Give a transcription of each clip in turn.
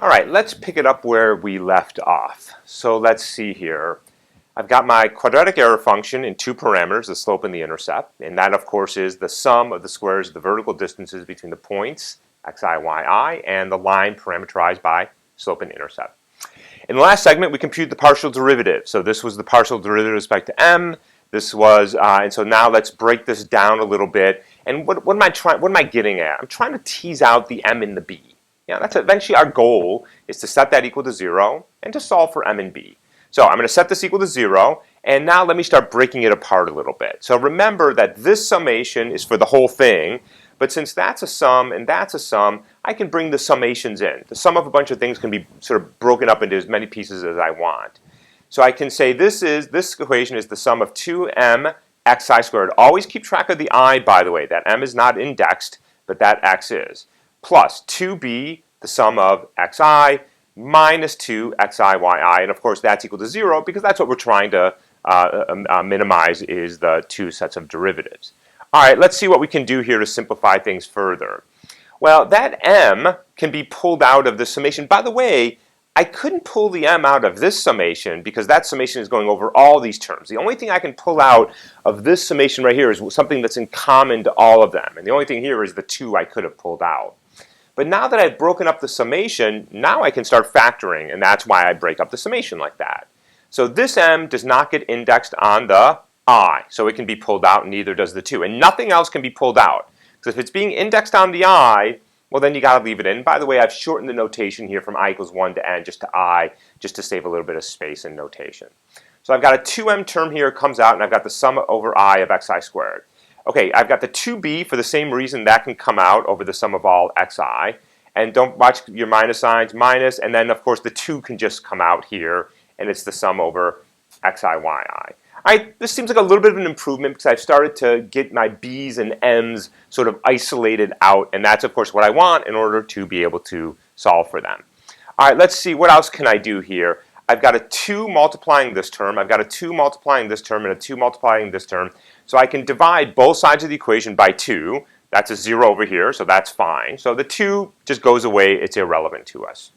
All right, let's pick it up where we left off. So let's see here. I've got my quadratic error function in two parameters, the slope and the intercept, and that of course is the sum of the squares of the vertical distances between the points xi, yi, and the line parameterized by slope and intercept. In the last segment, we computed the partial derivative. So this was the partial derivative with respect to m. This was, and so now let's break this down a little bit. And what am I getting at? I'm trying to tease out the m and the b. Yeah, that's eventually our goal, is to set that equal to 0 and to solve for m and b. So I'm going to set this equal to 0, and now let me start breaking it apart a little bit. So remember that this summation is for the whole thing, but since that's a sum and that's a sum, I can bring the summations in. The sum of a bunch of things can be sort of broken up into as many pieces as I want. So I can say this equation is the sum of 2m xi squared. Always keep track of the I, by the way. That m is not indexed, but that x is. Plus 2b, the sum of xi, minus 2 xi yi. And of course that's equal to 0 because that's what we're trying to minimize, is the two sets of derivatives. All right, let's see what we can do here to simplify things further. Well, that m can be pulled out of the summation. By the way, I couldn't pull the m out of this summation because that summation is going over all these terms. The only thing I can pull out of this summation right here is something that's in common to all of them. And the only thing here is the 2 I could have pulled out. But now that I've broken up the summation, now I can start factoring, and that's why I break up the summation like that. So this m does not get indexed on the I, so it can be pulled out, and neither does the 2. And nothing else can be pulled out. Because if it's being indexed on the I, well then you got to leave it in. By the way, I've shortened the notation here from I equals 1 to n just to I, just to save a little bit of space in notation. So I've got a 2m term here, comes out, and I've got the sum over I of xi squared. Okay, I've got the 2b for the same reason that can come out over the sum of all xi. And don't watch your minus signs, minus, and then of course the 2 can just come out here, and it's the sum over xi yi. This seems like a little bit of an improvement because I've started to get my b's and m's sort of isolated out, and that's of course what I want in order to be able to solve for them. All right, let's see, what else can I do here? I've got a 2 multiplying this term, I've got a 2 multiplying this term, and a 2 multiplying this term. So I can divide both sides of the equation by 2. That's a 0 over here, so that's fine. So the 2 just goes away, it's irrelevant to us.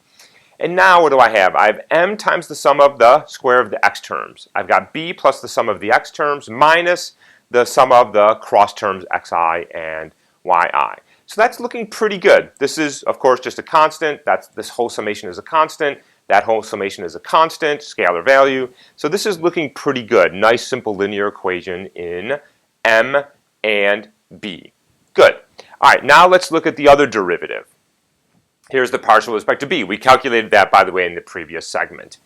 And now what do I have? I have m times the sum of the square of the x terms. I've got b plus the sum of the x terms minus the sum of the cross terms xi and yi. So that's looking pretty good. This is, of course, just a constant. This whole summation is a constant. That whole summation is a constant, scalar value. So this is looking pretty good. Nice, simple linear equation in m and b. Good. All right, now let's look at the other derivative. Here's the partial with respect to b. We calculated that, by the way, in the previous segment.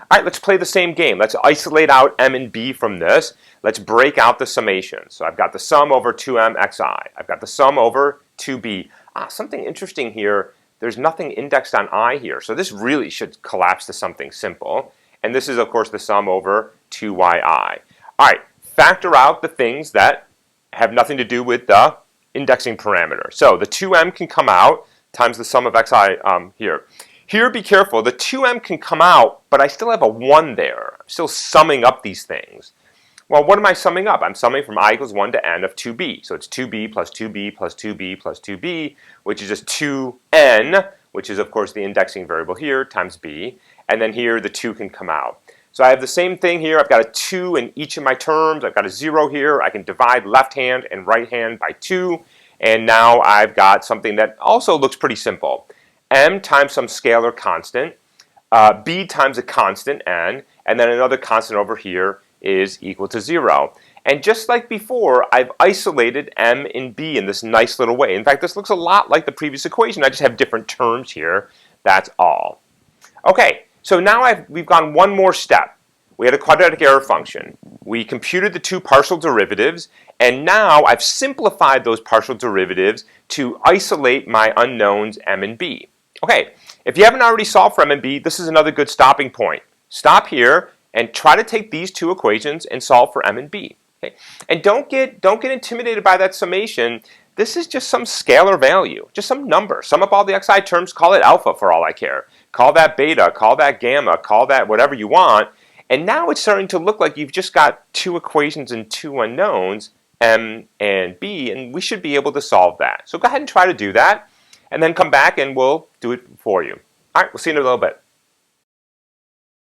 All right, let's play the same game. Let's isolate out m and b from this. Let's break out the summation. So I've got the sum over 2m xi. I've got the sum over 2b. Something interesting here. There's nothing indexed on I here, so this really should collapse to something simple. And this is, of course, the sum over 2yi. All right, factor out the things that have nothing to do with the indexing parameter. So the 2m can come out times the sum of xi here. Here, be careful. The 2m can come out, but I still have a 1 there. I'm still summing up these things. Well, what am I summing up? I'm summing from I equals 1 to n of 2b. So it's 2b plus 2b plus 2b plus 2b, which is just 2n, which is, of course, the indexing variable here, times b. And then here, the 2 can come out. So I have the same thing here. I've got a 2 in each of my terms. I've got a 0 here. I can divide left hand and right hand by 2. And now I've got something that also looks pretty simple. M times some scalar constant, b times a constant, n, and then another constant over here is equal to 0. And just like before, I've isolated m and b in this nice little way. In fact, this looks a lot like the previous equation. I just have different terms here. That's all. Okay, so now we've gone one more step. We had a quadratic error function. We computed the two partial derivatives, and now I've simplified those partial derivatives to isolate my unknowns m and b. Okay, if you haven't already solved for m and b, this is another good stopping point. Stop here and try to take these two equations and solve for m and b. Okay? And don't get intimidated by that summation. This is just some scalar value, just some number. Sum up all the xi terms, call it alpha for all I care. Call that beta, call that gamma, call that whatever you want. And now it's starting to look like you've just got two equations and two unknowns, m and b, and we should be able to solve that. So go ahead and try to do that, and then come back and we'll do it for you. All right, we'll see you in a little bit.